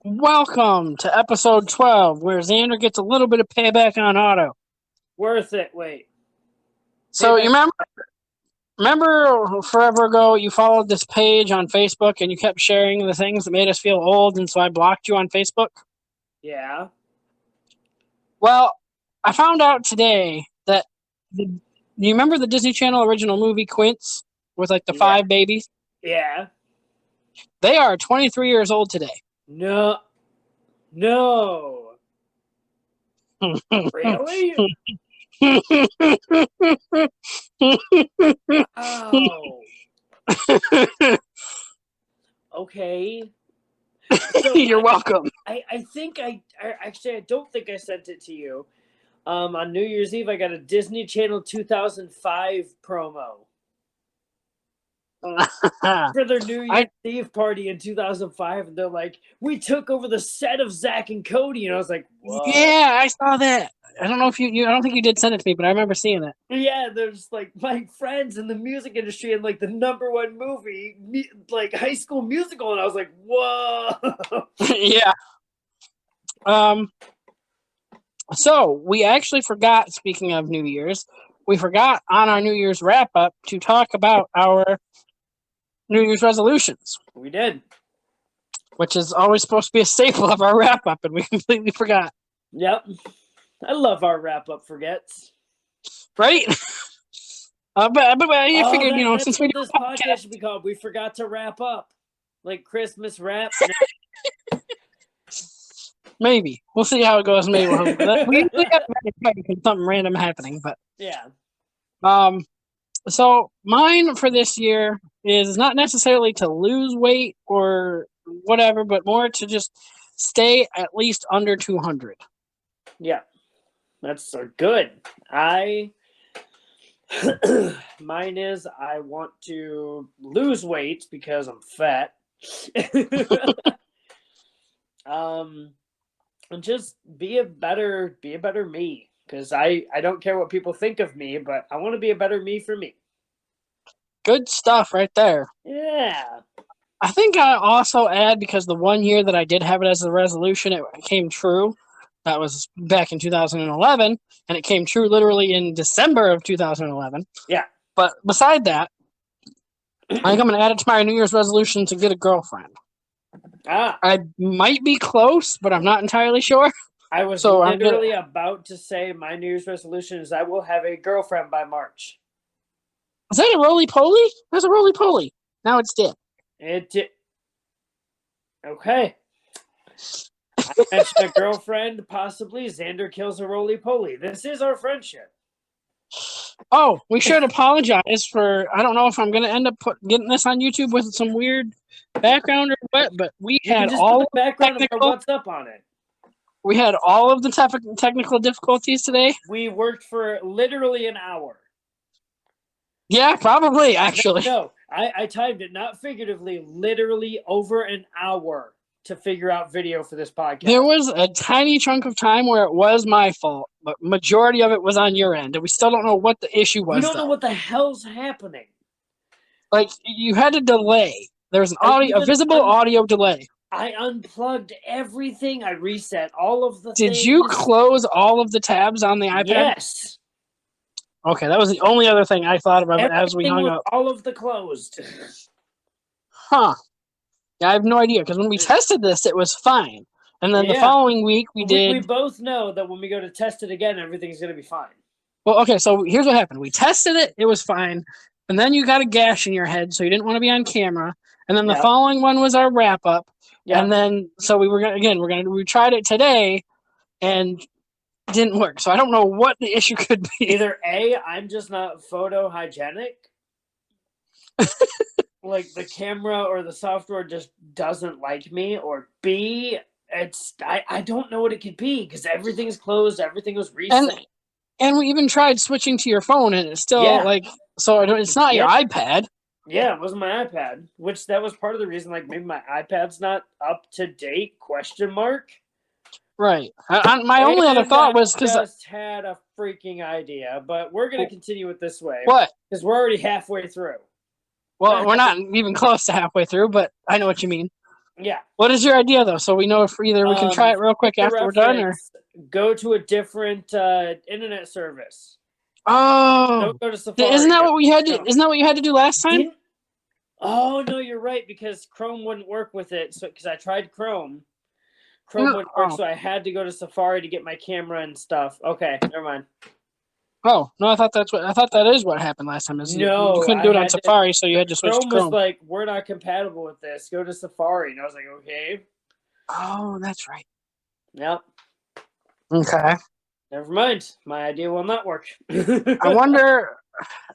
Welcome to episode 12, where Xander gets a little bit of payback on Otto. Worth it. Wait. So you Payback. remember forever ago you followed this page on Facebook and you kept sharing the things that made us feel old, and so I blocked you on Facebook? Yeah. Well, I found out today that you remember the Disney Channel original movie Quince with like the Yeah. five babies? Yeah. They are 23 years old today. No. No. Really? Wow. Okay. So You're welcome. I think I don't think I sent it to you. On New Year's Eve, I got a Disney Channel 2005 promo for their New Year's Eve party in 2005, and they're like, "We took over the set of Zack and Cody," and I was like, "What?" Yeah, I saw that. I don't know if you I don't think you did send it to me, but I remember seeing it. Yeah, there's like my friends in the music industry and like the number one movie, like High School Musical, and I was like, "Whoa!" Yeah. So we actually forgot. Speaking of New Year's, we forgot on our New Year's wrap up to talk about our New Year's resolutions, We did. which is always supposed to be a staple of our wrap up, and we completely forgot. Yep. I love our wrap up forgets. Right? But you figured, That's since we what do this a podcast podcast, should be called. We forgot to wrap up, like Christmas wrap. maybe we'll see how it goes. Maybe we usually have something random happening, but Yeah. um. So mine for this year is not necessarily to lose weight or whatever, but more to just stay at least under 200. Yeah. That's good. Mine is I want to lose weight because I'm fat. And just be a better me, because I don't care what people think of me, but I want to be a better me for me. Good stuff right there. Yeah. I think I also add, because the one year that I did have it as a resolution, it came true. That was back in 2011, and it came true literally in December of 2011. Yeah. But beside that, I think I'm going to add it to my New Year's resolution to get a girlfriend. I might be close, but I'm not entirely sure. I was literally about to say my New Year's resolution is I will have a girlfriend by March. Is that a roly-poly? There's a roly-poly. Now it's dead. Okay. I mentioned a girlfriend, possibly. Xander kills a roly-poly. This is our friendship. Oh, we should apologize for, I don't know if I'm going to end up getting this on YouTube with some weird background or what, but we had all the background of what's up on it. We had all of the technical difficulties today. We worked for literally an hour. Yeah, probably, actually. No, I timed it, not figuratively, literally over an hour to figure out video for this podcast. There was a tiny chunk of time where it was my fault, but majority of it was on your end, and we still don't know what the issue was. We don't know what the hell's happening. Like, you had a delay. There was a visible audio delay. I unplugged everything. I reset all of the things. Did you close all of the tabs on the iPad? Yes. Okay, that was the only other thing I thought about as we hung up. All of the closed. Huh. Yeah, I have no idea, because when we tested this, it was fine. And then the following week, we did... We both know that when we go to test it again, everything's going to be fine. Well, okay, so here's what happened. We tested it, it was fine. And then you got a gash in your head, so you didn't want to be on camera. And then the following one was our wrap-up. Yep. And then, so we tried it today, and it didn't work. So I don't know what the issue could be. Either A, I'm just not photo hygienic. Like the camera or the software just doesn't like me, or B, I don't know what it could be, because everything's closed, everything was reset. And we even tried switching to your phone, and it's still so it's not your iPad. Yeah, it wasn't my iPad, which that was part of the reason, like, maybe my iPad's not up to date, ? Right. My only other thought was because I just had a freaking idea, but we're going to continue it this way. What? Because we're already halfway through. Well, we're not even close to halfway through, but I know what you mean. Yeah. What is your idea though? So we know if either we can try it real quick after we're done, or go to a different internet service. oh, Don't go to Safari. isn't that what we had to? No. Isn't that what you had to do last time? Oh no, you're right, because Chrome wouldn't work with it. So because I tried Chrome wouldn't work, so I had to go to Safari to get my camera and stuff. Okay, never mind. Oh no, I thought that is what happened last time. Is no, you couldn't do it on Safari, so you had to switch to Chrome. Was like, we're not compatible with this. Go to Safari, and I was like, okay. Oh, that's right. Yep. Okay. Never mind. My idea will not work. I wonder.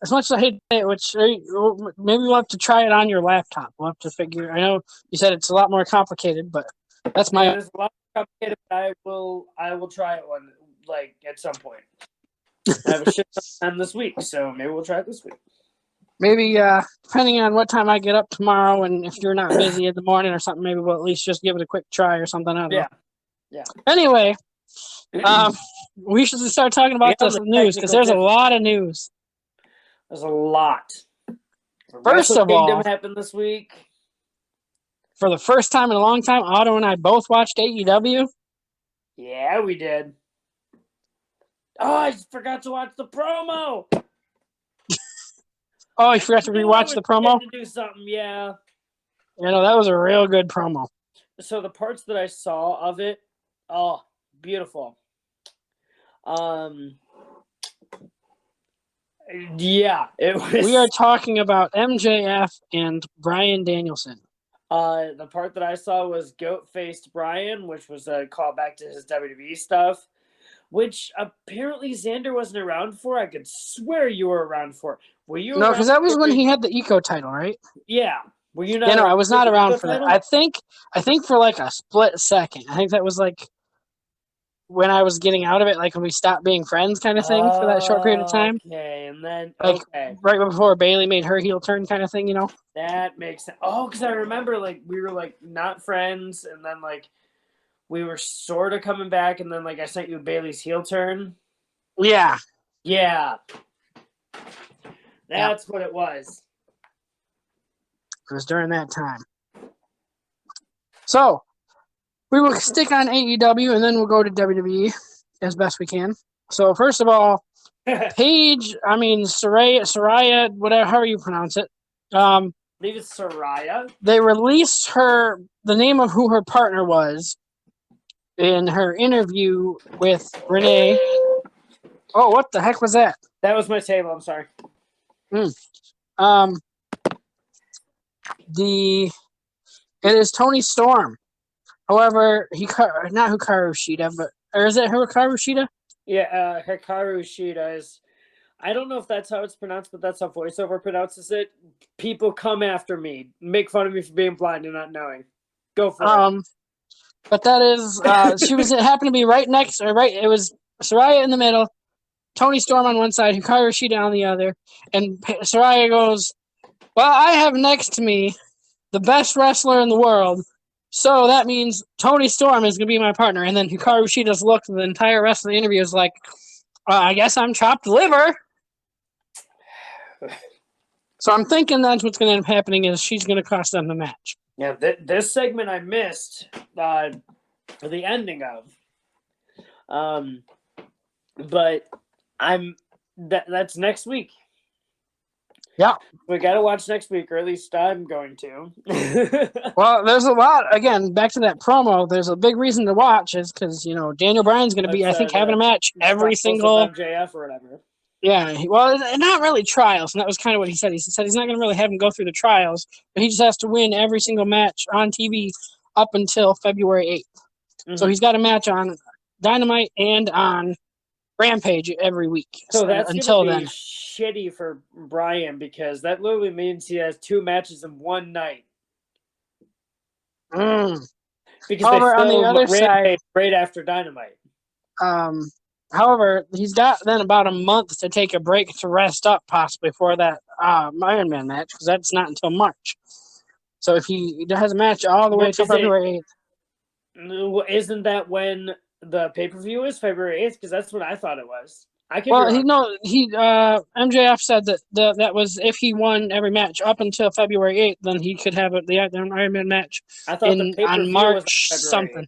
As much as I hate it, which maybe we'll have to try it on your laptop. We'll have to figure. I know you said it's a lot more complicated, but that's my. It's a lot more complicated. But I will try it one at some point. I have a shit ton this week, so maybe we'll try it this week. Maybe depending on what time I get up tomorrow, and if you're not busy in the morning or something, maybe we'll at least just give it a quick try or something. I don't know. Yeah. Anyway, we should start talking about this news because there's a lot of news. There's a lot. First of all, Kingdom happened this week. For the first time in a long time, Otto and I both watched AEW. Yeah, we did. Oh, I forgot to watch the promo. Oh, you forgot to rewatch the promo? To do something, yeah. You know, that was a real good promo. So the parts that I saw of it, oh, beautiful. Yeah, it was. We are talking about MJF and Bryan Danielson. The part that I saw was goat-faced Bryan, which was a callback to his WWE stuff, which apparently Xander wasn't around for. I could swear you were around for. Were you? No, because that was when he had the Eco title, right? Yeah. Were you not? Yeah, no, I was not around for that. I think for like a split second. I think that was like when I was getting out of it, like when we stopped being friends, kind of thing, for that short period of time. Okay, and then right before Bayley made her heel turn, kind of thing, you know. That makes sense. Oh, because I remember we were not friends, and then we were sort of coming back, and then I sent you Bayley's heel turn. Yeah. Yeah. That's what it was. It was during that time. So, we will stick on AEW, and then we'll go to WWE as best we can. So, first of all, Saraya, whatever, however you pronounce it. I believe it's Saraya. They released the name of who her partner was in her interview with Renee. Oh, what the heck was that? That was my table. I'm sorry. It is Toni Storm. However, not Hikaru Shida, or is it Hikaru Shida? Yeah, Hikaru Shida is. I don't know if that's how it's pronounced, but that's how voiceover pronounces it. People come after me, make fun of me for being blind and not knowing. Go for it. But that is, it happened to be right next, or right. It was Saraya in the middle, Toni Storm on one side, Hikaru Shida on the other, and Saraya goes, "Well, I have next to me the best wrestler in the world, so that means Toni Storm is going to be my partner." And then Hikaru Shida's look the entire rest of the interview is like, "I guess I'm chopped liver." So I'm thinking that's what's going to end up happening is she's going to cost them the match. Yeah, this segment I missed the ending of, but that's next week. Yeah, we got to watch next week, or at least I'm going to. Well, there's a lot. Again, back to that promo. There's a big reason to watch is because Daniel Bryan's going to be, I think, having a match every single MJF or whatever. Yeah, well, not really trials, and that was kind of what he said. He said he's not going to really have him go through the trials, but he just has to win every single match on TV up until February 8th. Mm-hmm. So he's got a match on Dynamite and on Rampage every week. So that's until then. Shitty for Bryan because that literally means he has 2 matches in one night. Because however, on the other side, right after Dynamite. However, he's got then about a month to take a break to rest up, possibly for that Iron Man match, because that's not until March. So if he has a match all the way to February 8th. Isn't that when the pay-per-view is? February 8th? Because that's what I thought it was. I could be Well, wrong. MJF said that that was if he won every match up until February 8th, then he could have the Iron Man match I thought the pay per on view was on March February 8th. something.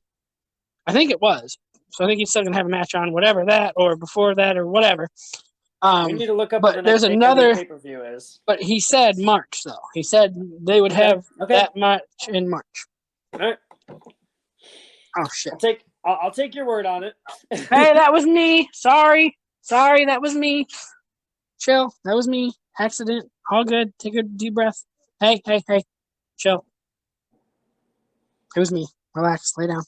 I think it was. So I think he's still gonna have a match on whatever that or before that or whatever. We need to look up when But the there's next another. pay per view is. But he said March though. He said they would have that match in March. All right. Oh shit! I'll take your word on it. Hey, that was me. Sorry, that was me. Chill. That was me. Accident. All good. Take a deep breath. Hey. Chill. It was me. Relax. Lay down.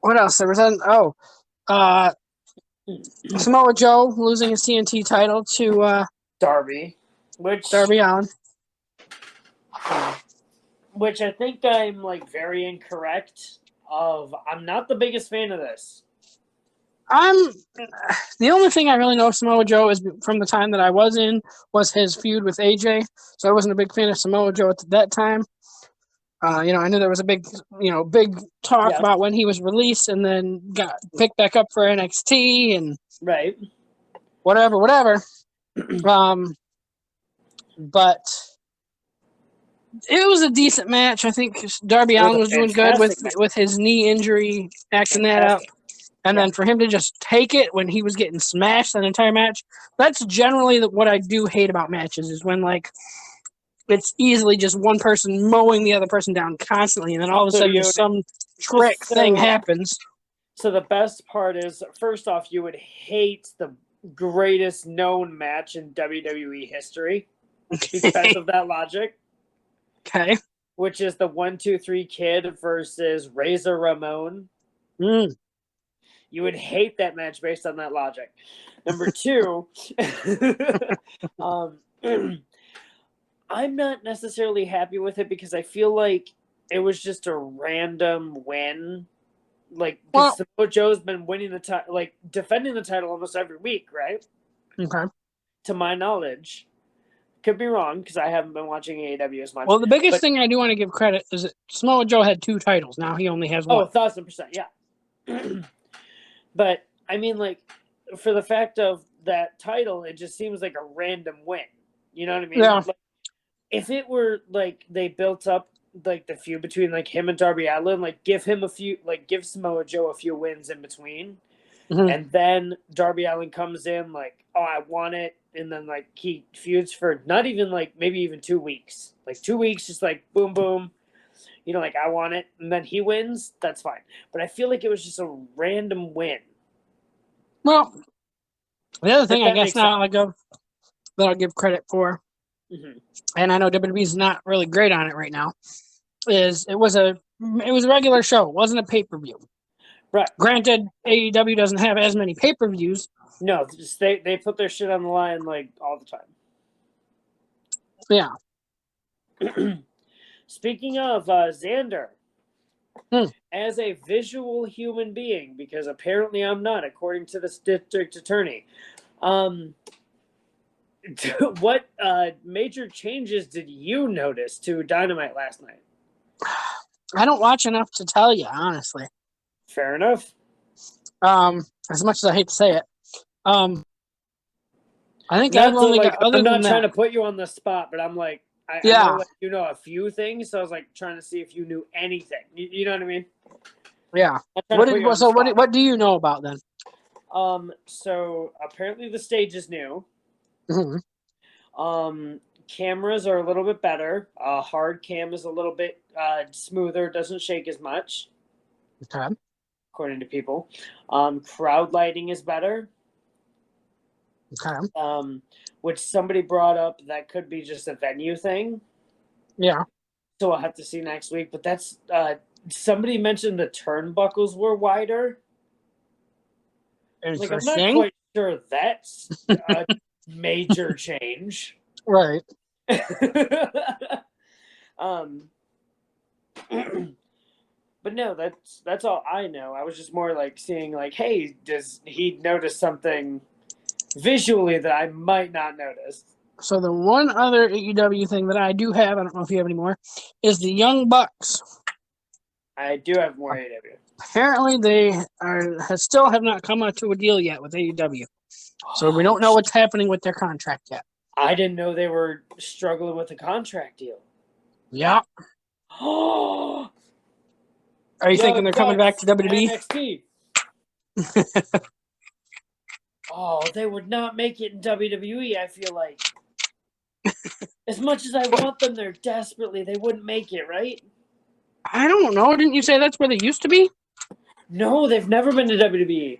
What else? There was Samoa Joe losing his TNT title to Darby Allin. Which I think I'm like very incorrect. I'm not the biggest fan of this. The only thing I really know of Samoa Joe is from the time that I was in was his feud with AJ. So I wasn't a big fan of Samoa Joe at that time. I knew there was a big talk about when he was released and then got picked back up for NXT and right, whatever. But it was a decent match. I think Darby Allin was doing good with his knee injury, acting that up. And then for him to just take it when he was getting smashed that entire match, that's generally what I do hate about matches is when, like, it's easily just one person mowing the other person down constantly, and then all of a sudden some trick thing happens. So the best part is, first off, you would hate the greatest known match in WWE history because of that logic. Okay. Which is the 1-2-3 Kid versus Razor Ramon. You would hate that match based on that logic. Number two, I'm not necessarily happy with it because I feel like it was just a random win. Like, Samoa Joe's been winning the title, like defending the title almost every week, right? Okay. To my knowledge. Could be wrong because I haven't been watching AEW as much. Well, the biggest thing I do want to give credit is that Samoa Joe had 2 titles. Now he only has 1. 1,000%, yeah. But, I mean, like, for the fact of that title, it just seems like a random win. You know what I mean? Yeah. Like, if it were, like, they built up, like, the feud between, like, him and Darby Allin, like, give Samoa Joe a few wins in between. Mm-hmm. And then Darby Allin comes in, like, oh, I want it. And then, like, he feuds for not even, like, maybe even 2 weeks. Like, 2 weeks, just, like, boom, boom. You know, like, I want it. And then he wins. That's fine. But I feel like it was just a random win. Well, the other thing I guess now that I'll give credit for, and I know WWE's not really great on it right now, is it was a regular show. It wasn't a pay-per-view. Right. Granted, AEW doesn't have as many pay-per-views. No, just they put their shit on the line, like, all the time. Yeah. Speaking of Xander, as a visual human being, because apparently I'm not, according to the district attorney, what major changes did you notice to Dynamite last night? I don't watch enough to tell you, honestly. Fair enough. As much as I hate to say it, I think I'm not trying to put you on the spot, but I'm like, I know, like, you know a few things, so I was like trying to see if you knew anything. You know what I mean? Yeah. What do you know about then? So apparently the stage is new. Mm-hmm. Cameras are a little bit better. Hard cam is a little bit smoother, doesn't shake as much. Okay. According to people. Crowd lighting is better. Okay. Which somebody brought up that could be just a venue thing. Yeah. So I'll have to see next week. But that's somebody mentioned the turnbuckles were wider. Like, I'm not quite sure that's a major change. Right. But no, that's all I know. I was just more like seeing, like, hey, does he notice something visually that I might not notice? So the one other AEW thing that I do have, I don't know if you have any more, is the Young Bucks I do have more AEW. Apparently, they still have not come out to a deal yet with AEW. So we don't know what's happening with their contract yet. I didn't know they were struggling with a contract deal. Yeah. Are you thinking they're coming back to WWE? NXT. Oh, they would not make it in WWE, I feel like. As much as I want them there desperately, they wouldn't make it, right? I don't know. Didn't you say that's where they used to be? No, they've never been to WWE.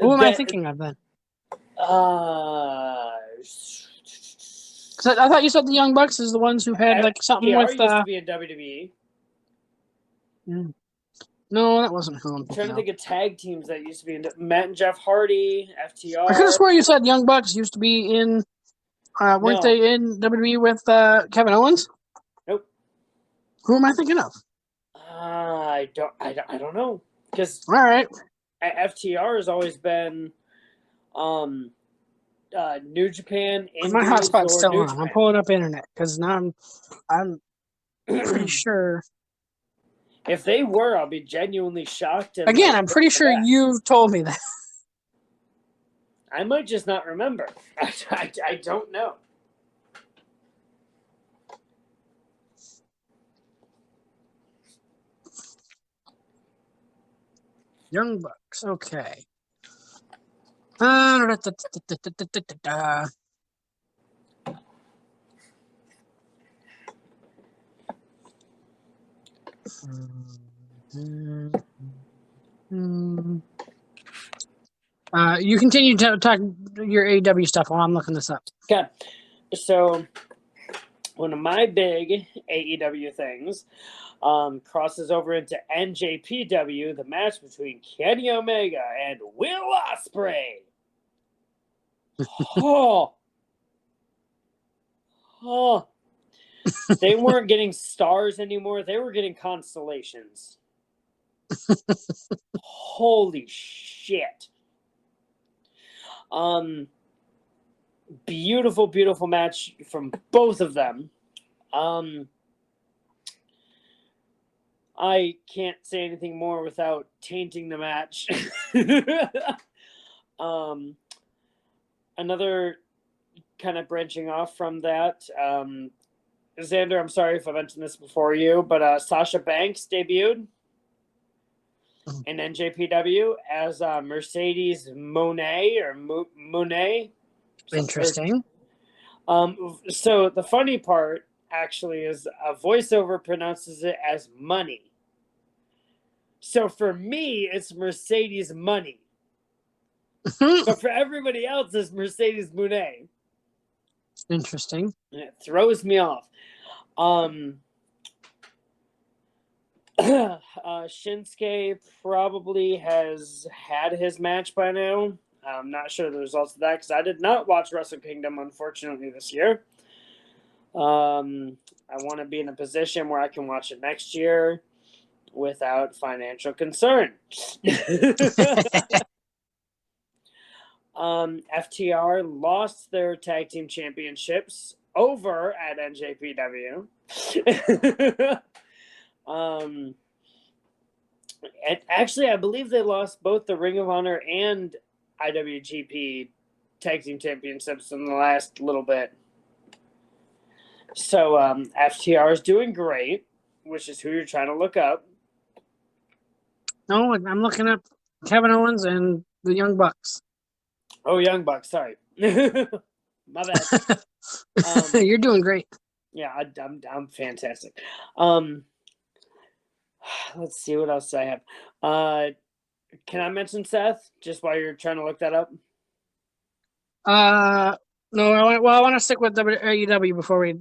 Who am I thinking of then? I thought you said the Young Bucks is the ones who had like something with. Used to be in WWE. No, that wasn't who I'm trying to think of tag teams that used to be in Matt and Jeff Hardy, FTR. I could have swore you said Young Bucks used to be in. Weren't they in WWE with Kevin Owens? Nope. Who am I thinking of? I don't know. Because all right, FTR has always been New Japan. My hotspot's still on. I'm pulling up internet because now I'm pretty sure. If they were, I'll be genuinely shocked. Again, I'm pretty sure you've told me that. I might just not remember. I don't know. Young Bucks, okay. You continue to talk your AEW stuff while I'm looking this up. Okay. So, one of my big AEW things crosses over into NJPW, the match between Kenny Omega and Will Ospreay. They weren't getting stars anymore. They were getting constellations. Holy shit. Beautiful, beautiful match from both of them. I can't say anything more without tainting the match. Another kind of branching off from that, Xander, I'm sorry if I mentioned this before you, but Sasha Banks debuted in NJPW as Mercedes Moné or Monet. Interesting. So the funny part actually is a voiceover pronounces it as money. So for me, it's Mercedes Money. But for everybody else, it's Mercedes Moné. Interesting. And it throws me off. Shinsuke probably has had his match by now. I'm not sure the results of that because I did not watch Wrestle Kingdom, unfortunately, this year. I want to be in a position where I can watch it next year without financial concern. FTR lost their tag team championships over at NJPW. Actually, I believe they lost both the Ring of Honor and IWGP tag team championships in the last little bit. So FTR is doing great, which is who you're trying to look up. No, I'm looking up Kevin Owens and the Young Bucks. Oh, Young Bucks, sorry. My bad. You're doing great. Yeah, I'm fantastic. Let's see what else I have. Can I mention Seth just while you're trying to look that up? No, I want to stick with AEW before we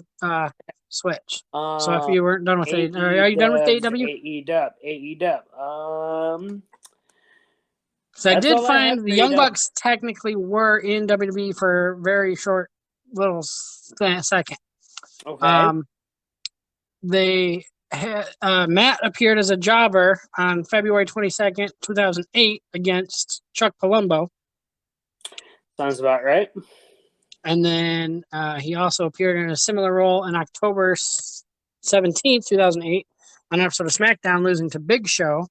switch. So if you weren't done with AEW, are you done with AEW? AEW. So I did find the Young Bucks technically were in WWE for a very short little second. Okay. They had, Matt appeared as a jobber on February 22nd, 2008 against Chuck Palumbo. Sounds about right. And then he also appeared in a similar role on October 17th, 2008 on an episode of SmackDown, losing to Big Show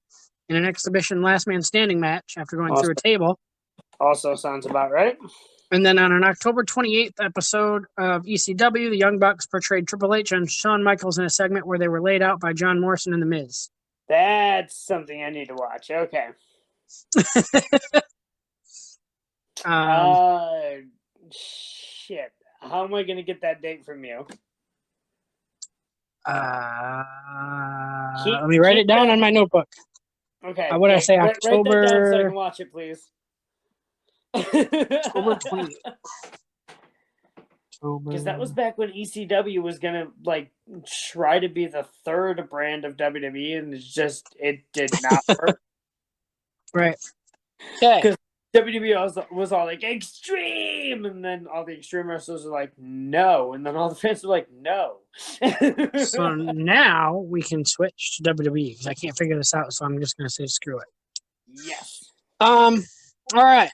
in an exhibition last man standing match after going through a table. Also sounds about right. And then on an October 28th episode of ECW, the Young Bucks portrayed Triple H and Shawn Michaels in a segment where they were laid out by John Morrison and The Miz. That's something I need to watch. Okay. Shit. How am I going to get that date from you? Let me write it down on my notebook. Okay. What did I say? October. Write that down so I can watch it, please. October 20th. Because that was back when ECW was gonna try to be the third brand of WWE, and it did not work. Right. Okay. Because WWE was all like extreme, and then all the extreme wrestlers were like no, and then all the fans were like no. So now we can switch to WWE because I can't figure this out, so I'm just gonna say screw it. Yes. All right.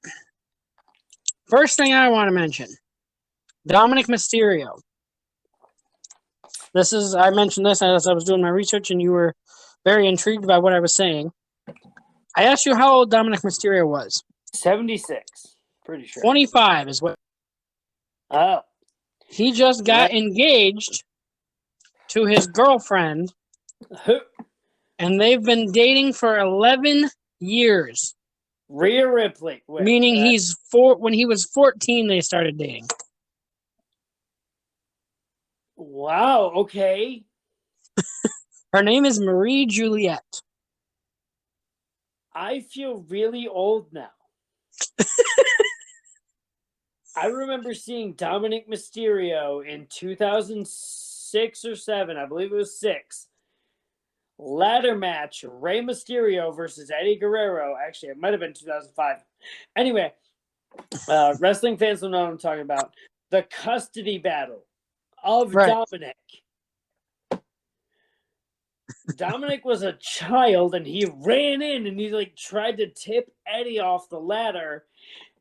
First thing I want to mention, Dominic Mysterio. I mentioned this as I was doing my research, and you were very intrigued by what I was saying. I asked you how old Dominic Mysterio was. 76. Pretty sure. 25 is what. Oh. He just got engaged to his girlfriend, and they've been dating for 11 years. Rhea Ripley. Meaning when he was 14, they started dating. Wow, okay. Her name is Marie Juliet. I feel really old now. I remember seeing Dominic Mysterio in 2006 or 7. I believe it was 6. Ladder match, Rey Mysterio versus Eddie Guerrero. Actually, it might have been 2005. Anyway, wrestling fans will know what I'm talking about. The custody battle of Dominic. Dominic was a child, and he ran in, and he tried to tip Eddie off the ladder,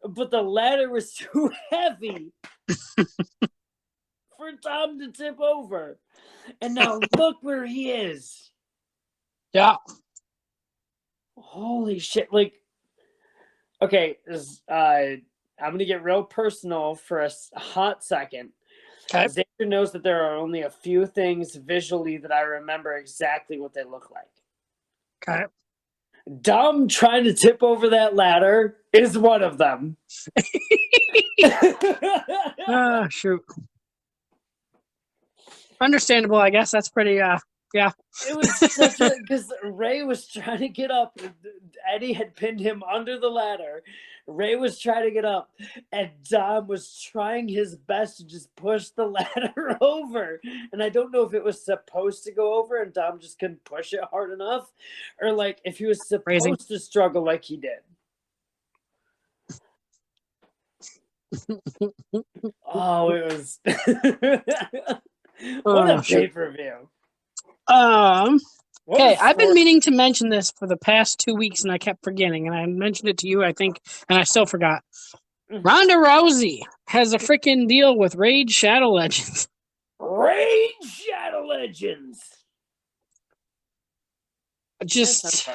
but the ladder was too heavy for Dom to tip over. And now look where he is. Yeah. Holy shit. Okay, I'm going to get real personal for a hot second. Okay. Xander knows that there are only a few things visually that I remember exactly what they look like. Okay. Dom trying to tip over that ladder is one of them. Shoot. Understandable, I guess. That's pretty, yeah. It was because Ray was trying to get up. Eddie had pinned him under the ladder. Ray was trying to get up, and Dom was trying his best to just push the ladder over. And I don't know if it was supposed to go over and Dom just couldn't push it hard enough, or if he was supposed to struggle like he did. Oh, it was what a pay-per-view. Okay, I've been meaning to mention this for the past 2 weeks, and I kept forgetting, and I mentioned it to you, I think, and I still forgot. Ronda Rousey has a freaking deal with Raid Shadow Legends. Raid Shadow Legends! Just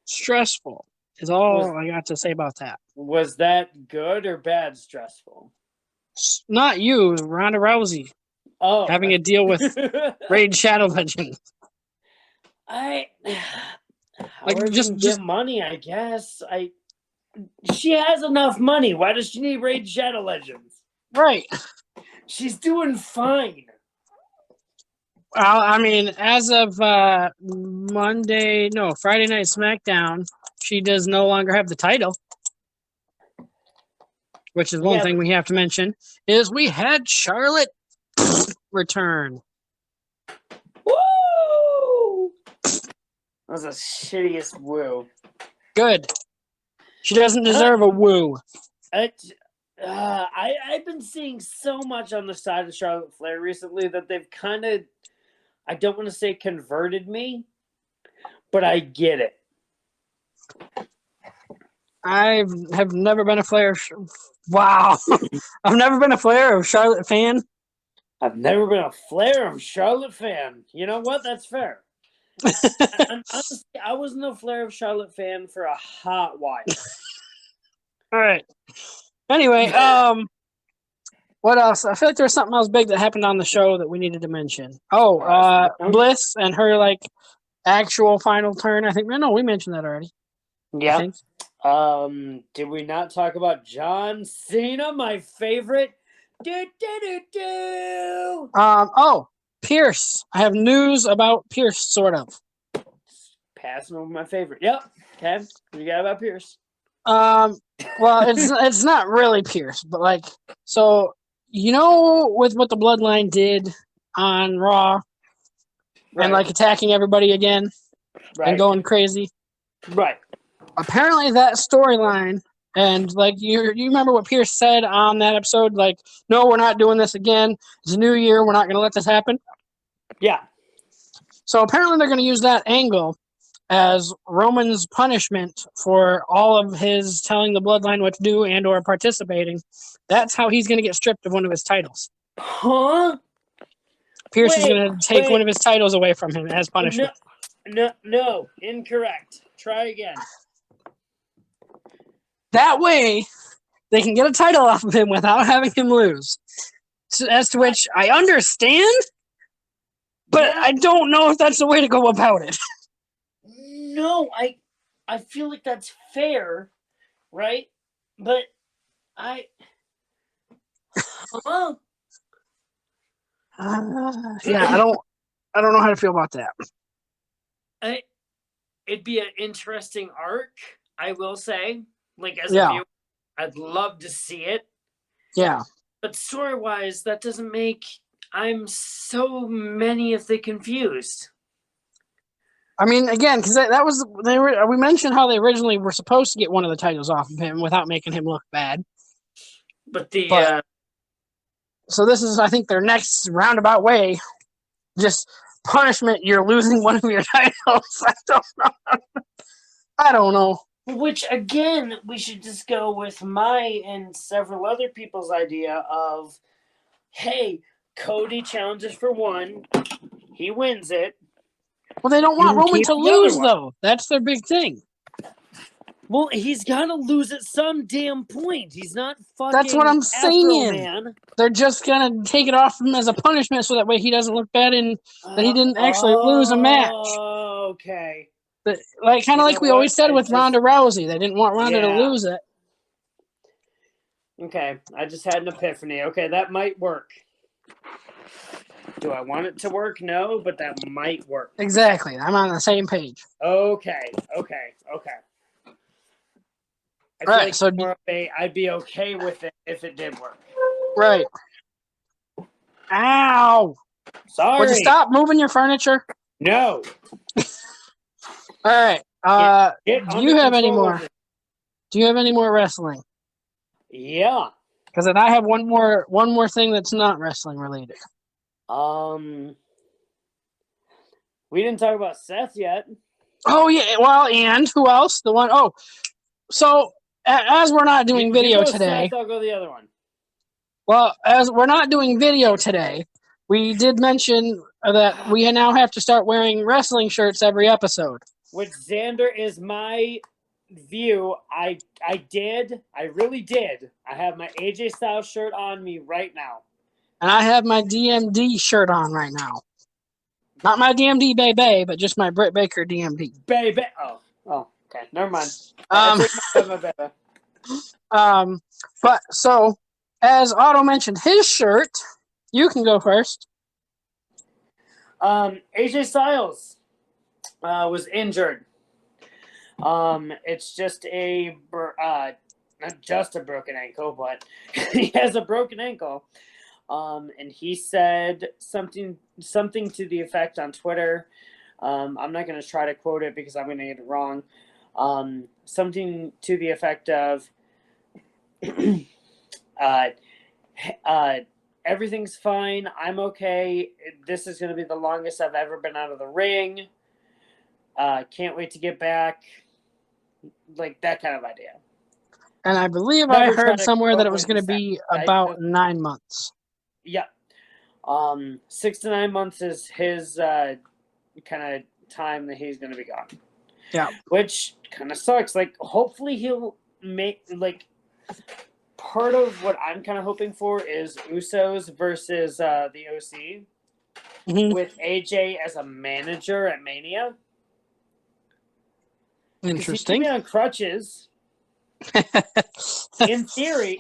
stressful is all I got to say about that. Was that good or bad stressful? Not you, Ronda Rousey. Oh, having a deal with Raid Shadow Legends. Just get money, I guess. She has enough money. Why does she need Raid Shadow Legends? Right. She's doing fine. Well, I mean, as of Friday Night SmackDown, she does no longer have the title. Which is one thing we have to mention, is we had Charlotte return. Woo! That was the shittiest woo. Good. She doesn't deserve a woo. I've been seeing so much on the side of Charlotte Flair recently that they've kind of, I don't want to say converted me, but I get it. I have never been a Flair. Wow. I've never been a Flair or Charlotte fan. I've never been a Flair or Charlotte fan. You know what? That's fair. Honestly, I wasn't a Flair of Charlotte fan for a hot while. All right. Anyway, what else? I feel like there was something else big that happened on the show that we needed to mention. Oh, Bliss and her like actual final turn. I think no, we mentioned that already. Yeah. Did we not talk about John Cena, my favorite? Oh, Pierce. I have news about Pierce, sort of. Passing over my favorite. Yep. Okay. What you got about Pierce? Well, it's not really Pierce, but like, so you know, with what the Bloodline did on Raw, right, and like attacking everybody again, right, and going crazy, right? Apparently, that storyline, and like you remember what Pierce said on that episode, like, no, we're not doing this again. It's a new year. We're not going to let this happen. Yeah. So apparently, they're going to use that angle as Roman's punishment for all of his telling the Bloodline what to do and or participating. That's how he's going to get stripped of one of his titles. Huh? Pierce is going to take one of his titles away from him as punishment. No, incorrect. Try again. That way, they can get a title off of him without having him lose. So, as to which I understand, but I don't know if that's the way to go about it. No, I feel like that's fair, right? But yeah, I don't know how to feel about that. It'd be an interesting arc, I will say. Like as a viewer, I'd love to see it. Yeah. But story-wise, that doesn't make I'm so many of the confused. I mean, again, because that was we mentioned how they originally were supposed to get one of the titles off of him without making him look bad. So this is, I think, their next roundabout way. Just punishment. You're losing one of your titles. I don't know. Which again, we should just go with my and several other people's idea of, hey, Cody challenges for one, he wins it. Well, they don't want Roman to lose, though. That's their big thing. Well, he's got to lose at some damn point. He's not fucking That's what I'm saying. Man. They're just going to take it off him as a punishment so that way he doesn't look bad and that he didn't actually lose a match. Okay. But, like, kind of like we always said with Ronda Rousey. They didn't want Ronda to lose it. Okay. I just had an epiphany. Okay, that might work. Do I want it to work? No, but that might work. Exactly. I'm on the same page. Okay. I feel like so I'd be okay with it if it did work. Right. Ow! Sorry. Would you stop moving your furniture? No. All right. Do you have any more? Do you have any more wrestling? Yeah. Because then I have one more thing that's not wrestling related. We didn't talk about Seth yet. Oh yeah. Well, and who else? The one. Oh, so as we're not doing video today, Seth, I'll go the other one. Well, as we're not doing video today, we did mention that we now have to start wearing wrestling shirts every episode. Which, Xander, is my view. I really did. I have my AJ Styles shirt on me right now. And I have my DMD shirt on right now. Not my DMD Baby, but just my Britt Baker DMD. Baby. Oh, okay. Never mind. But so, as Otto mentioned his shirt, you can go first. AJ Styles was injured. It's just not just a broken ankle, but he has a broken ankle. And he said something to the effect on Twitter. I'm not going to try to quote it because I'm going to get it wrong. Something to the effect of, everything's fine. I'm okay. This is going to be the longest I've ever been out of the ring. Can't wait to get back. Like that kind of idea. And I believe I heard somewhere that it was going to be about 9 months. Yeah. 6 to 9 months is his kind of time that he's going to be gone. Yeah. Which kind of sucks. Like, hopefully he'll make, like, part of what I'm kind of hoping for is Usos versus the OC with AJ as a manager at Mania. Interesting. He's on crutches. in theory.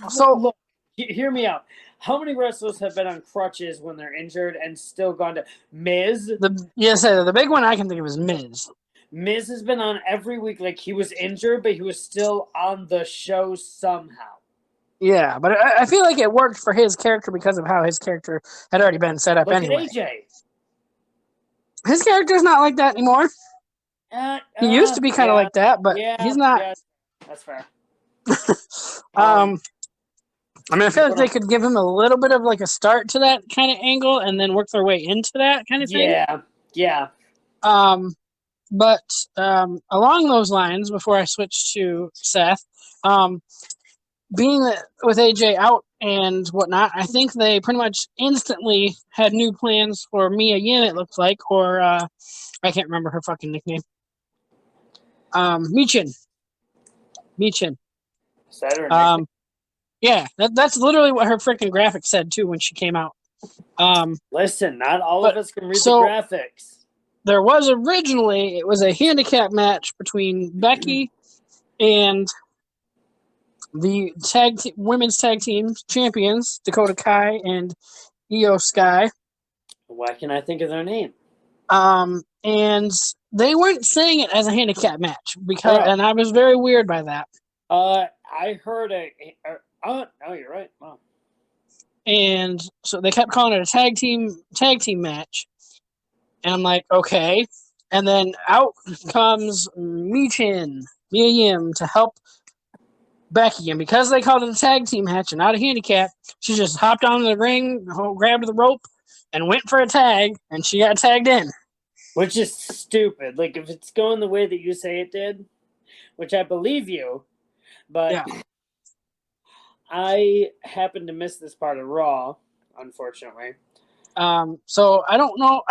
So, look, hear me out. How many wrestlers have been on crutches when they're injured and still gone to Miz? The big one I can think of is Miz. Miz has been on every week. Like, he was injured, but he was still on the show somehow. Yeah, but I feel like it worked for his character because of how his character had already been set up anyway. Look at AJ. His character's not like that anymore. He used to be kind of like that, but he's not. Yeah, that's fair. I mean, I feel like they could give him a little bit of like a start to that kind of angle and then work their way into that kind of thing. Yeah. But along those lines, before I switch to Seth, being with AJ out and whatnot, I think they pretty much instantly had new plans for Mia Yim, it looks like, or I can't remember her fucking nickname. Michin. Is that her nickname? Yeah, that's literally what her freaking graphic said too when she came out. Listen, not all of us can read the graphics. There was originally, it was a handicap match between Becky and the women's tag team champions, Dakota Kai and Io Sky. Why can't I think of their name? And they weren't saying it as a handicap match and I was very weird by that. I heard oh, you're right. Wow. And so they kept calling it a tag team match. And I'm like, okay. And then out comes Mia Yim to help Becky. And because they called it a tag team match and not a handicap, she just hopped onto the ring, grabbed the rope, and went for a tag, and she got tagged in. Which is stupid. Like, if it's going the way that you say it did, which I believe you, but yeah. I happened to miss this part of Raw, unfortunately. So I don't know.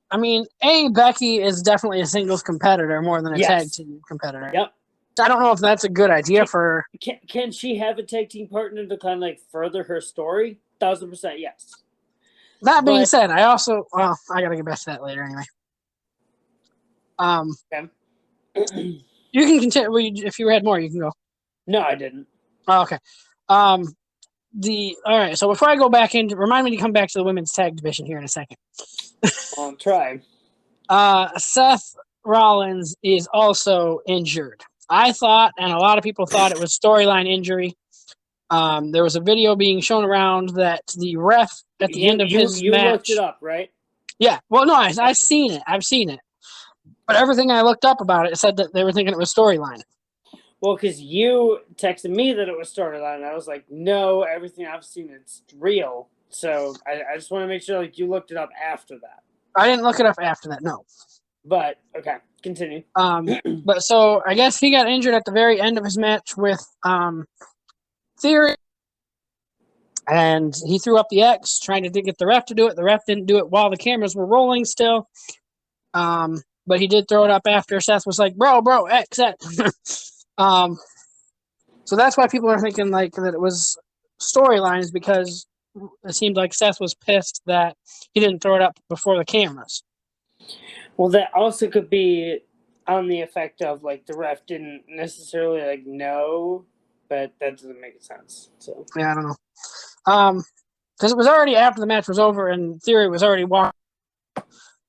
I mean, Becky is definitely a singles competitor more than a tag team competitor. Yep. I don't know if that's a good idea for her. Can she have a tag team partner to kind of like further her story? 1000% yes. That being said, I gotta get back to that later anyway. Okay. You can continue. If you had more, you can go. No, I didn't. Oh, okay. All right. So before I go back remind me to come back to the women's tag division here in a second. I'll try. Seth Rollins is also injured. I thought, and a lot of people thought, it was storyline injury. There was a video being shown around that the ref at the end of his match. You looked it up, right? Yeah. Well, no, I've seen it. But everything I looked up about it said that they were thinking it was storyline. Well, because you texted me that it was storyline, and I was like, no, everything I've seen, it's real. So I just want to make sure like you looked it up after that. I didn't look it up after that, no. But, okay, continue. But so I guess he got injured at the very end of his match with Theory. And he threw up the X, trying to get the ref to do it. The ref didn't do it while the cameras were rolling still. But he did throw it up after. Seth was like, bro, X. So that's why people are thinking like that it was storylines, because it seemed like Seth was pissed that he didn't throw it up before the cameras. Well, that also could be on the effect of like the ref didn't necessarily like know, but that doesn't make sense. So yeah, I don't know. Because it was already after the match was over and Theory was already walking.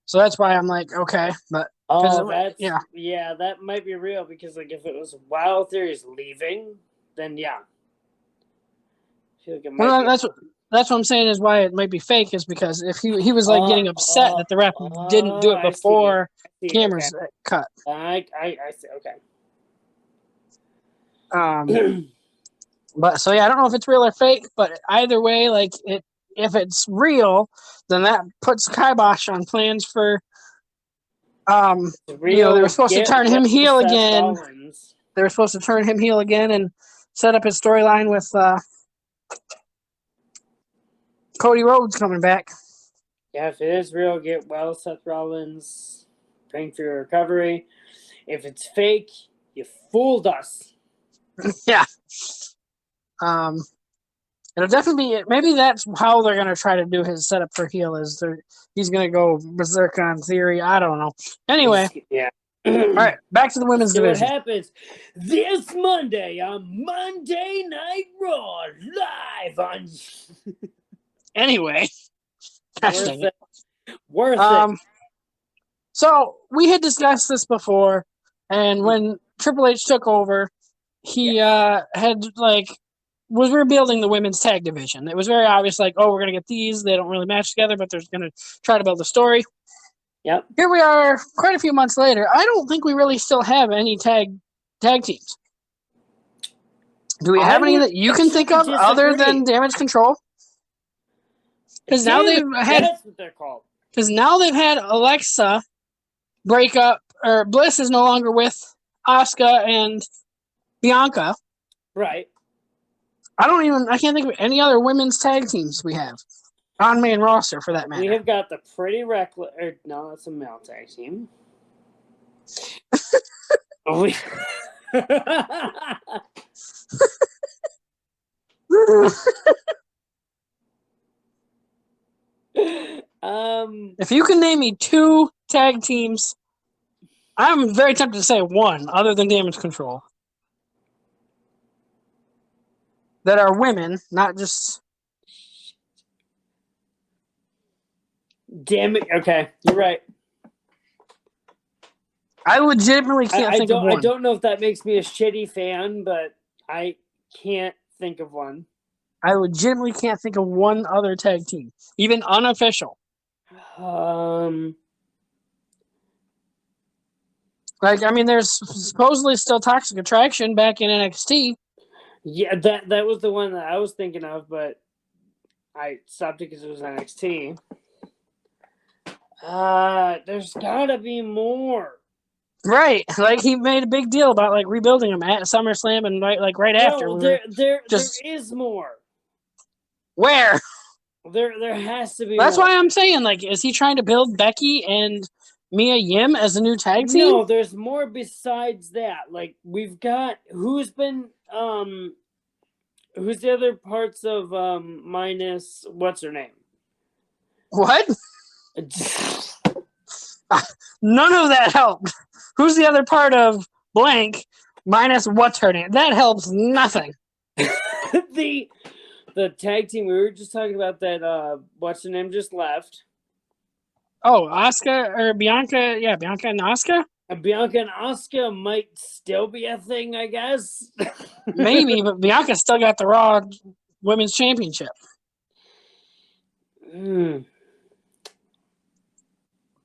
So that's why I'm like, okay, but that might be real, because like if it was while Theory's leaving, then yeah. I feel like it might that's what I'm saying is why it might be fake, is because if he was like getting upset that the ref didn't do it before cameras cut. I see. Okay. But so yeah, I don't know if it's real or fake, but either way, like if it's real, then that puts kibosh on plans for they were supposed to turn him heel again. They were supposed to turn him heel again and set up his storyline with Cody Rhodes coming back. Yeah, if it is real, get well, Seth Rollins. Praying for your recovery. If it's fake, you fooled us. Yeah. It'll definitely be. Maybe that's how they're gonna try to do his setup for heel. He's gonna go berserk on Theory. I don't know. Anyway, Yeah. all right, back to the women's See what division. happens this Monday on Monday Night Raw live on. Anyway, gosh dang it. Worth it. So we had discussed this before, and when Triple H took over, he had was rebuilding the women's tag division. It was very obvious, like, oh, we're gonna get these. They don't really match together, but they're gonna try to build a story. Yep. Here we are, quite a few months later. I don't think we really still have any tag teams. Do we have any that you can think of other than Damage Control? Because now they've had. That's what they're called. Because now they've had Alexa break up, or Bliss is no longer with Asuka and Bianca. Right. I can't think of any other women's tag teams we have on main roster for that matter. We have got the Pretty Reckless. No, that's a male tag team. If you can name me 2 tag teams, I'm very tempted to say one other than Damage Control that are women, not just. Damn it! Okay, you're right. I legitimately can't think of one. I don't know if that makes me a shitty fan, but I can't think of one. I legitimately can't think of one other tag team, even unofficial. There's supposedly still Toxic Attraction back in NXT. Yeah, that was the one that I was thinking of, but I stopped it because it was NXT. There's gotta be more. Right, he made a big deal about rebuilding them at SummerSlam and right after. There is more. Where? There has to be. That's more. why I'm saying, is he trying to build Becky and Mia Yim as a new tag team? No, there's more besides that. We've got who's the other parts of minus what's her name? What? None of that helped. Who's the other part of blank minus what's her name? That helps nothing. The tag team we were just talking about that what's her name just left. Oh, Asuka or Bianca? Yeah, Bianca and Asuka? Bianca and Asuka might still be a thing, I guess. Maybe, but Bianca still got the Raw Women's Championship.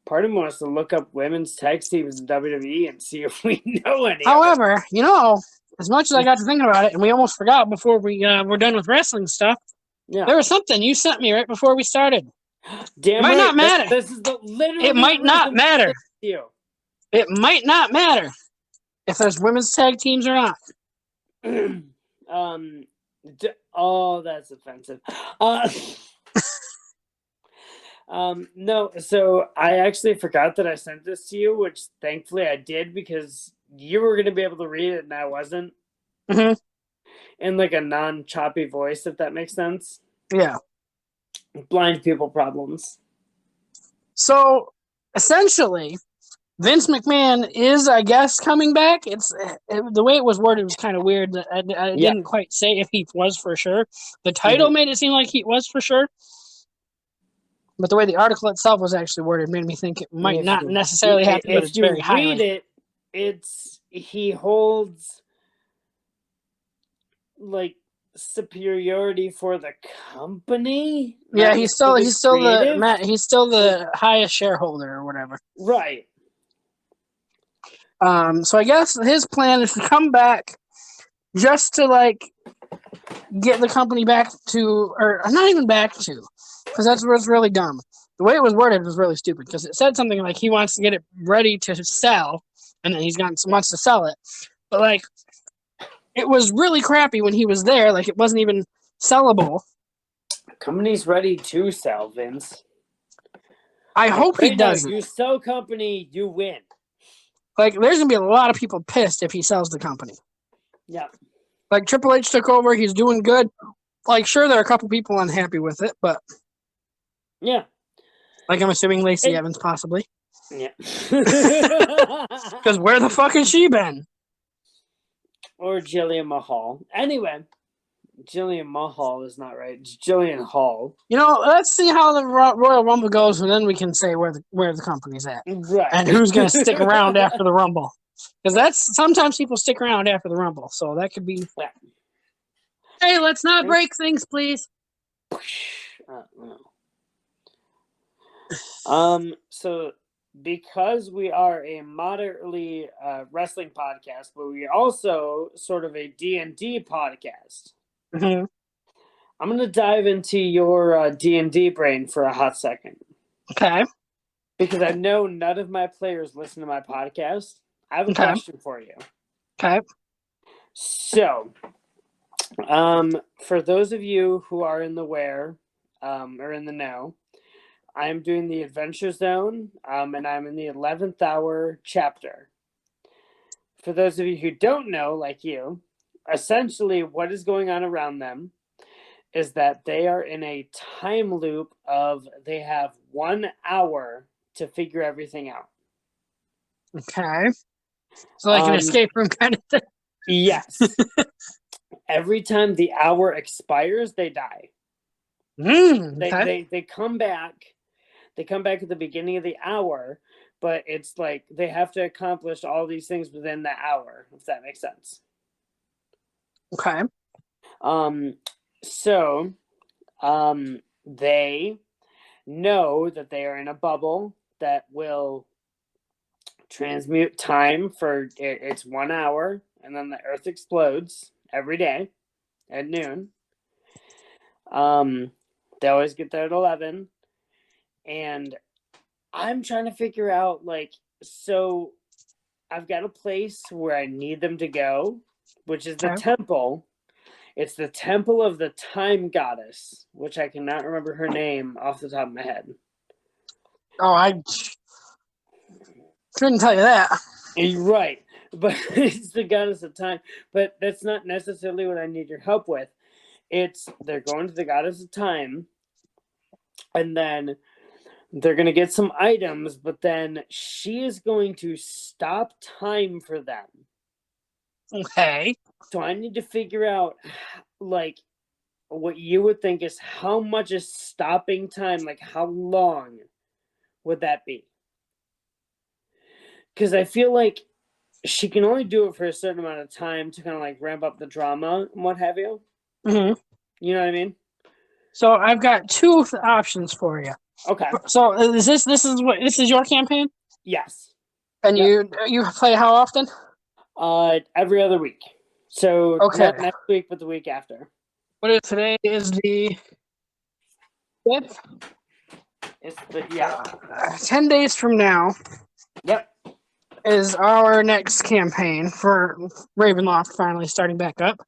Part of me wants to look up women's tag teams in WWE and see if we know any. However, as much as I got to thinking about it, and we almost forgot before we were done with wrestling stuff, there was something you sent me right before we started. Damn, might not matter. This is literally. It might not matter. It might not matter if there's women's tag teams or not. That's offensive. No, so I actually forgot that I sent this to you, which thankfully I did because you were going to be able to read it and I wasn't. Mm-hmm. In a non-choppy voice, if that makes sense. Yeah. Blind people problems. So, essentially, Vince McMahon is, I guess, coming back. The way it was worded was kind of weird. I didn't quite say if he was for sure. The title made it seem like he was for sure. But the way the article itself was actually worded made me think it might not necessarily happen, but it's very highly. If you read it, he holds superiority for the company. Yeah, he's still the highest shareholder or whatever. Right. So I guess his plan is to come back just to get the company back to, or not even back to, because that's what's really dumb. The way it was worded was really stupid because it said something like he wants to get it ready to sell, and then wants to sell it. But it was really crappy when he was there. It wasn't even sellable. Company's ready to sell, Vince. I hope he Right now, doesn't. you sell company, you win. Like, there's gonna be a lot of people pissed if he sells the company. Yeah. Like, Triple H took over. He's doing good. Like, sure, there are a couple people unhappy with it, but yeah. Like, I'm assuming Lacey Evans, possibly. Yeah. Because where the fuck has she been? Or Jillian Mahal. Anyway, Jillian Mahal is not right. It's Jillian Hall. You know, let's see how the Royal Rumble goes, and then we can say where the company's at. Right. And who's going to stick around after the Rumble. Because that's sometimes people stick around after the Rumble, so that could be. Yeah. Hey, let's not break things, please. So because we are a moderately wrestling podcast, but we are also sort of a D&D podcast. Mm-hmm. I'm going to dive into your D&D brain for a hot second. Okay. Because I know none of my players listen to my podcast. I have a question for you. Okay. So, for those of you who are in the or in the know, I'm doing the Adventure Zone, and I'm in the 11th hour chapter. For those of you who don't know, like you, essentially what is going on around them is that they are in a time loop of they have 1 hour to figure everything out. Okay. So like an escape room kind of thing? Yes. Every time the hour expires, they die. Okay. They come back. They come back at the beginning of the hour, but it's like they have to accomplish all these things within the hour, if that makes sense. Okay. So they know that they are in a bubble that will transmute time for it's 1 hour, and then the Earth explodes every day at noon. They always get there at 11. And I'm trying to figure out, like, so I've got a place where I need them to go, which is the temple. It's the temple of the time goddess, which I cannot remember her name off the top of my head. Oh, I couldn't tell you that. You're right. But it's the goddess of time. But that's not necessarily what I need your help with. They're going to the goddess of time, and then they're going to get some items, but then she is going to stop time for them. Okay. So I need to figure out, like, what you would think is how much is stopping time? Like, how long would that be? Because I feel like she can only do it for a certain amount of time to kind of like ramp up the drama and what have you. Mm-hmm. You know what I mean? So I've got two options for you. Okay. So is this is your campaign? Yes. And you play how often? Every other week. So not next week, but the week after. Today is the 5th? It's 10 days from now. Yep. Is our next campaign for Ravenloft finally starting back up.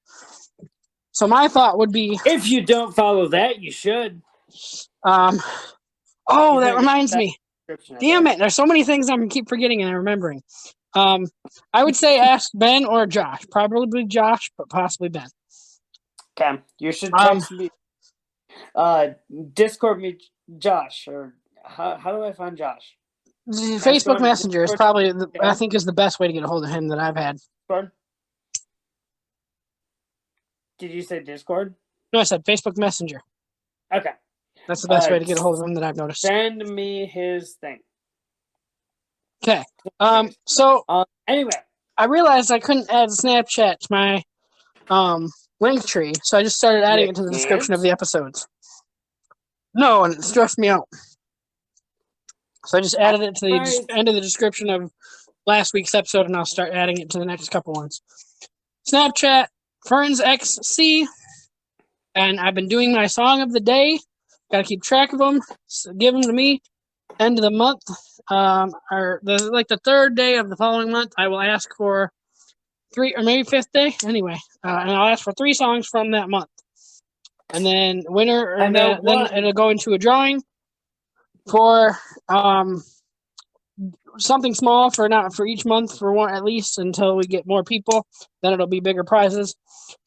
So my thought would be, if you don't follow that, you should. Oh, that reminds me. Damn it! There's so many things I'm keep forgetting and remembering. I would say ask Ben or Josh. Probably Josh, but possibly Ben. Okay, you should text me. Discord me, Josh, or how do I find Josh? Facebook Messenger is probably I think is the best way to get a hold of him that I've had. Discord? Did you say Discord? No, I said Facebook Messenger. Okay. That's the best way to get a hold of him that I've noticed. Send me his thing. Okay. So anyway, I realized I couldn't add Snapchat to my link tree, so I just started adding it to the description of the episodes. No, and it stressed me out. So I just added it to the end of the description of last week's episode, and I'll start adding it to the next couple ones. Snapchat, Ferns XC, and I've been doing my song of the day. Got to keep track of them. So give them to me. End of the month, or the third day of the following month, I will ask for 3 or maybe 5th day. Anyway, and I'll ask for 3 songs from that month, and then winner, then it'll go into a drawing. for something small for not for each month for one at least until we get more people. Then it'll be bigger prizes,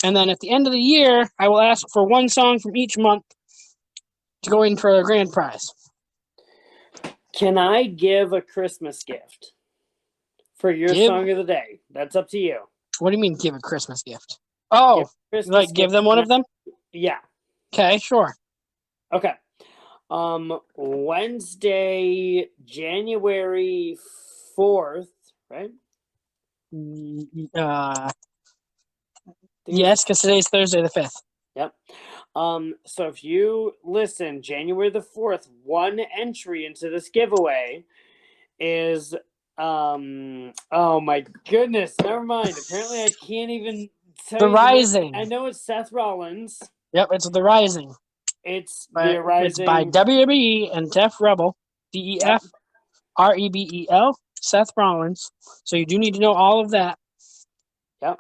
and then at the end of the year, I will ask for one song from each month to go in for a grand prize. Can I give a Christmas gift for your song of the day? That's up to you. What do you mean, give a Christmas gift? Oh, like give them one of them? Yeah. Okay, sure. Okay. Wednesday, January 4th, right? Yes, because today's Thursday the 5th. Yep. So if you listen, January the 4th, one entry into this giveaway is oh my goodness, never mind. Apparently I can't even tell The you Rising. I know it's Seth Rollins. Yep, it's The Rising. It's The Rising. It's by WWE and Def Rebel, DEFREBEL, Seth Rollins. So you do need to know all of that. Yep.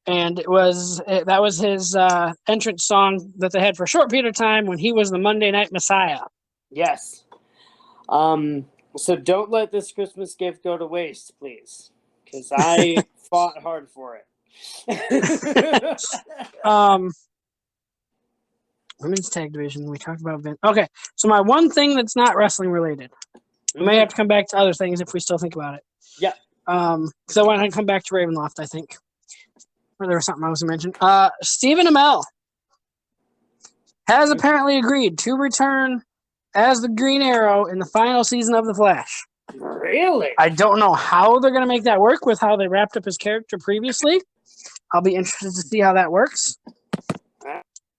And that was his entrance song that they had for a short period of time when he was the Monday Night Messiah. Yes. So don't let this Christmas gift go to waste, please, because I fought hard for it. Women's tag division. We talked about Vince. Okay, so my one thing that's not wrestling related. We may have to come back to other things if we still think about it. Yeah. Because I want to come back to Ravenloft, I think. Or there was something I was going to mention. Stephen Amell has apparently agreed to return as the Green Arrow in the final season of The Flash. Really? I don't know how they're going to make that work with how they wrapped up his character previously. I'll be interested to see how that works.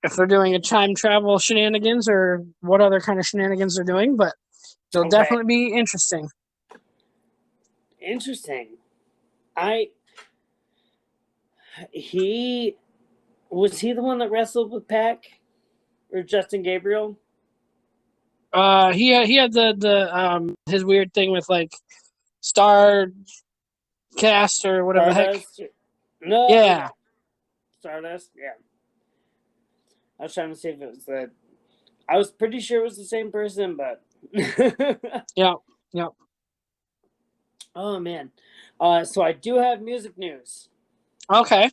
If they're doing a time travel shenanigans or what other kind of shenanigans they're doing, but it'll definitely be interesting. Interesting. Was he the one that wrestled with Pac or Justin Gabriel? He had the his weird thing with like Star Cast or whatever Stardust? the heck. No. Yeah. Stardust. Yeah. I was trying to see if it was I was pretty sure it was the same person, but Yep. Oh man. So I do have music news. Okay.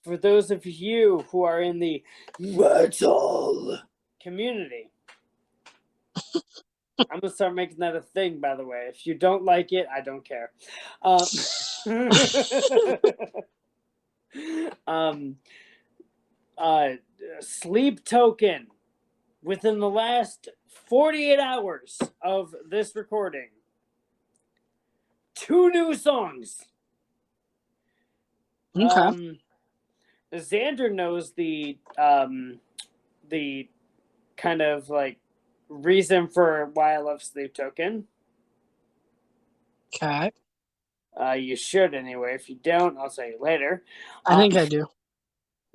For those of you who are in the metal community. I'm gonna start making that a thing, by the way. If you don't like it, I don't care. Sleep Token, within the last 48 hours of this recording, 2 new songs. Okay. Xander knows the kind of like reason for why I love Sleep Token. Okay. You should anyway. If you don't, I'll tell you later. I think I do.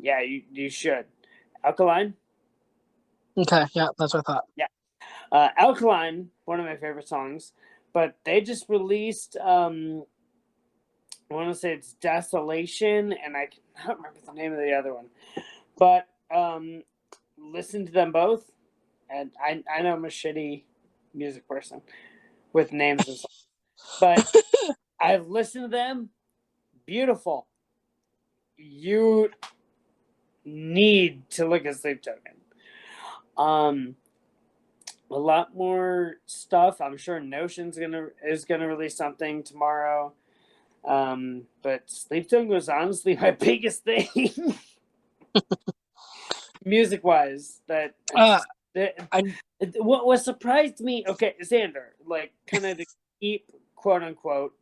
Yeah, you should. Alkaline? Okay, yeah, that's what I thought. Yeah. Alkaline, one of my favorite songs, but they just released I want to say it's Desolation, and I cannot remember the name of the other one. But listen to them both, and I know I'm a shitty music person with names and songs, but I've listened to them. Beautiful. You need to look at Sleep Token. A lot more stuff. I'm sure Notion's is gonna release something tomorrow. But Sleep Token was honestly my biggest thing, music wise. What surprised me? Okay, Xander, like kind of to keep quote unquote,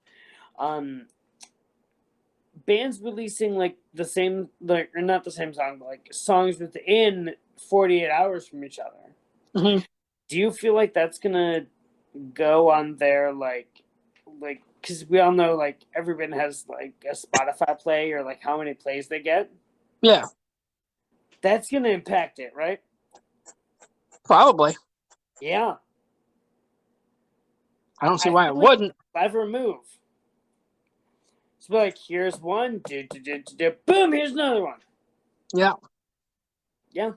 bands releasing like the same, like, or not the same song, but like songs within 48 hours from each other. Mm-hmm. Do you feel like that's gonna go on their like because we all know like every band has like a Spotify play or like how many plays they get? Yeah. That's gonna impact it, right? Probably. Yeah. I don't see why it wouldn't. Clever move. So like, here's one, boom, here's another one. Yeah. Yeah.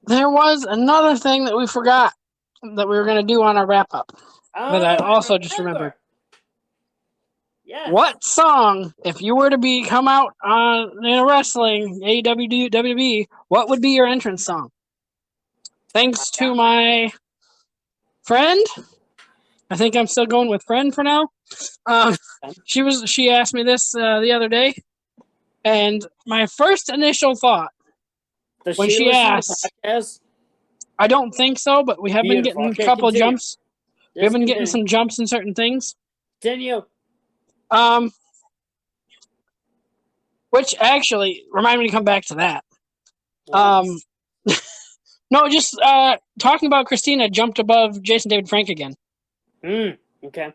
there was another thing that we forgot that we were going to do on our wrap up that I also just remembered. Yes. What song, if you were to come out on in a wrestling AEW WWE, what would be your entrance song? Thanks to my friend. I think I'm still going with friend for now. She asked me this the other day, and my first initial thought when she asked, I don't think so, but we have been getting a couple of jumps. We have been getting some jumps in certain things. Continue. Which actually remind me to come back to that. No, just talking about Christina jumped above Jason David Frank again. Okay.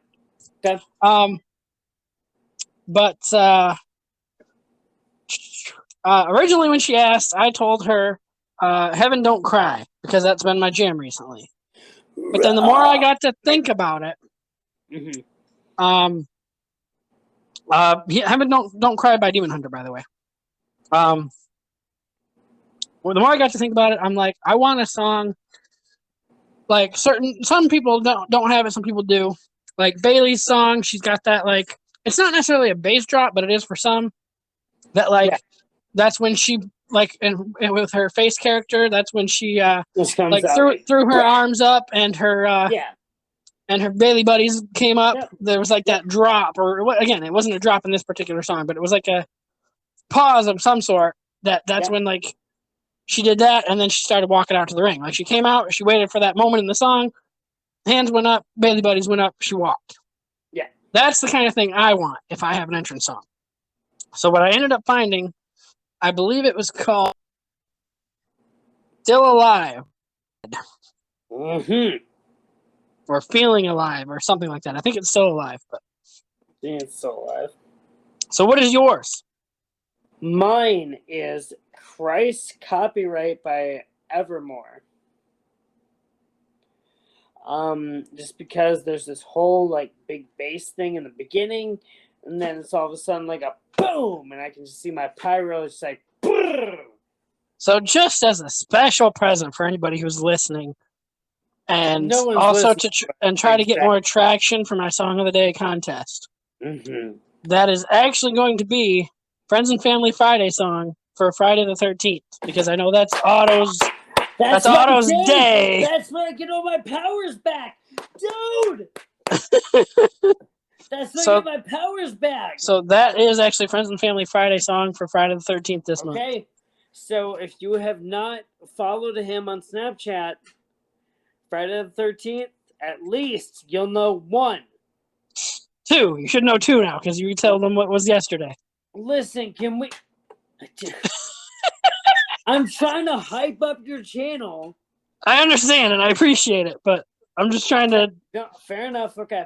But originally when she asked, I told her Heaven Don't Cry, because that's been my jam recently. But then the more I got to think about it, Heaven Don't Cry by Demon Hunter, by the way. Well, the more I got to think about it, I'm like, I want a song like some people don't have it, some people do. Like Bayley's song, she's got that, like, it's not necessarily a bass drop, but it is for some. That that's when she, like, and with her face character, that's when she like threw her arms up and her and her Bayley buddies came up. Yep. There was like that drop, or again, it wasn't a drop in this particular song, but it was like a pause of some sort. That's when, like, she did that, and then she started walking out to the ring. Like, she came out, she waited for that moment in the song, hands went up, Bayley buddies went up, she walked. Yeah. That's the kind of thing I want if I have an entrance song. So what I ended up finding, I believe it was called Still Alive. Or Feeling Alive, or something like that. I think it's Still Alive. But it's Still Alive. So what is yours? Mine is Christ Copyright by Evermore. Just because there's this whole, like, big bass thing in the beginning, and then it's all of a sudden like a boom, and I can just see my pyro just like brrr. So just as a special present for anybody who's listening, and also to try to get more traction for my Song of the Day contest, that is actually going to be Friends and Family Friday song for Friday the 13th, because I know that's Otto's. That's Otto's day. That's when I get all my powers back, dude. That's when I get my powers back. So that is actually Friends and Family Friday song for Friday the 13th this month. Okay. So if you have not followed him on Snapchat, Friday the 13th, at least you'll know 1. 2. You should know 2 now, because you tell them what was yesterday. Listen, can we... I'm trying to hype up your channel. I understand, and I appreciate it, but I'm just trying to... No, fair enough, okay.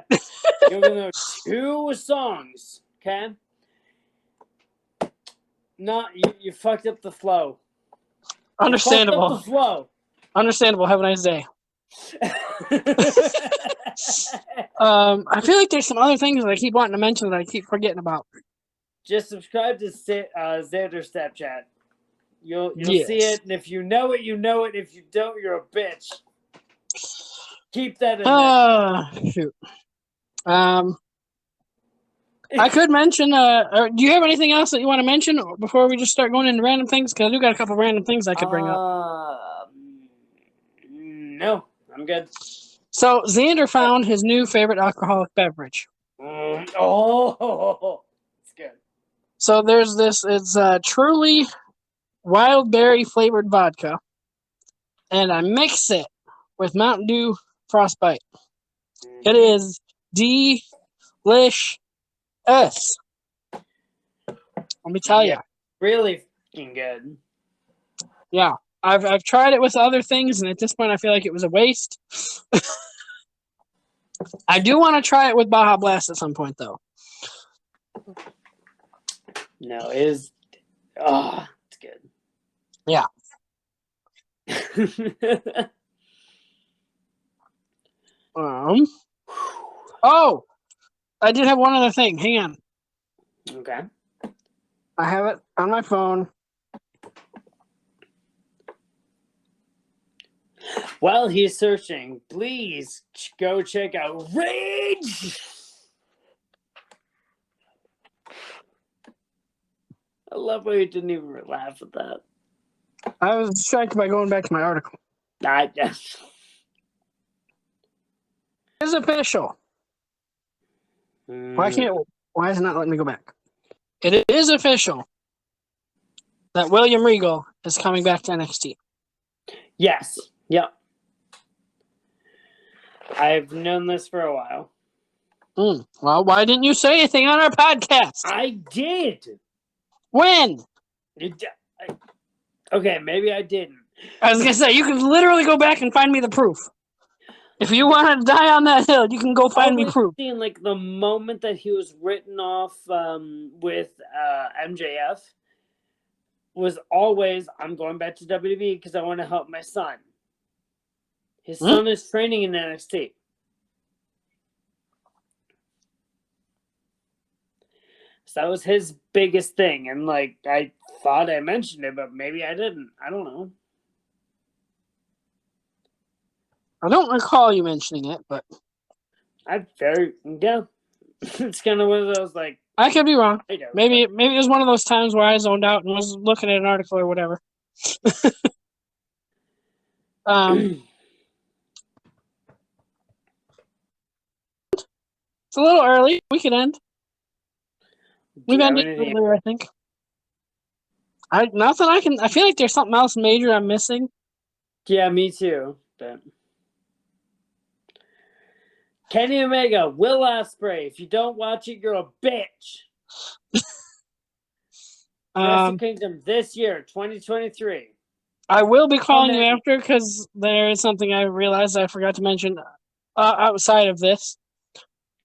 You're going to know 2 songs, okay? You fucked up the flow. Understandable. You fucked up the flow. Understandable. Have a nice day. I feel like there's some other things that I keep wanting to mention that I keep forgetting about. Just subscribe to Xander Snapchat. You'll see it, and if you know it, you know it. If you don't, you're a bitch. Keep that in there. Shoot. I could mention, do you have anything else that you want to mention before we just start going into random things? Because I do got a couple random things I could bring up. No, I'm good. So, Xander found his new favorite alcoholic beverage. Oh, it's good. So, there's this, it's Truly wild berry flavored vodka, and I mix it with Mountain Dew Frostbite. It is delicious. Let me tell you, really fucking good. Yeah, I've tried it with other things, and at this point, I feel like it was a waste. I do want to try it with Baja Blast at some point, though. No, it is. Oh, it's good. Yeah. Oh, I did have one other thing. Hang on. Okay. I have it on my phone. While he's searching, please go check out Rage. I love how you didn't even laugh at that. I was distracted by going back to my article. Yes. It's official. Why is it not letting me go back? It is official that William Regal is coming back to NXT. Yes. Yep. I've known this for a while. Well, why didn't you say anything on our podcast? I did. When? Okay, maybe I didn't. I was going to say, you can literally go back and find me the proof. If you want to die on that hill, you can go find me proof. Seen, like, the moment that he was written off with MJF was always, I'm going back to WWE because I want to help my son. His son is training in NXT. So that was his biggest thing. And, like, I thought I mentioned it, but maybe I didn't. I don't know. I don't recall you mentioning it, but... Yeah. It's kind of one of those, like... I could be wrong. Maybe it was one of those times where I zoned out and was looking at an article or whatever. It's a little early. We could end. We've ended earlier, I think. I feel like there's something else major I'm missing. Yeah, me too. But Kenny Omega, Will Ospreay. If you don't watch it, you're a bitch. Wrestle Kingdom this year, 2023. I will be calling you after because there is something I realized I forgot to mention outside of this.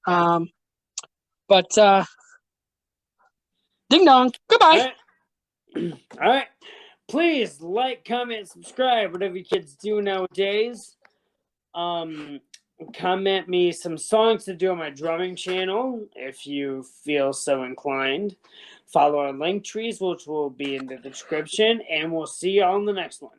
But ding dong. Goodbye. All right. Please like, comment, subscribe, whatever you kids do nowadays. Comment me some songs to do on my drumming channel if you feel so inclined. Follow our link trees, which will be in the description, and we'll see you all in the next one.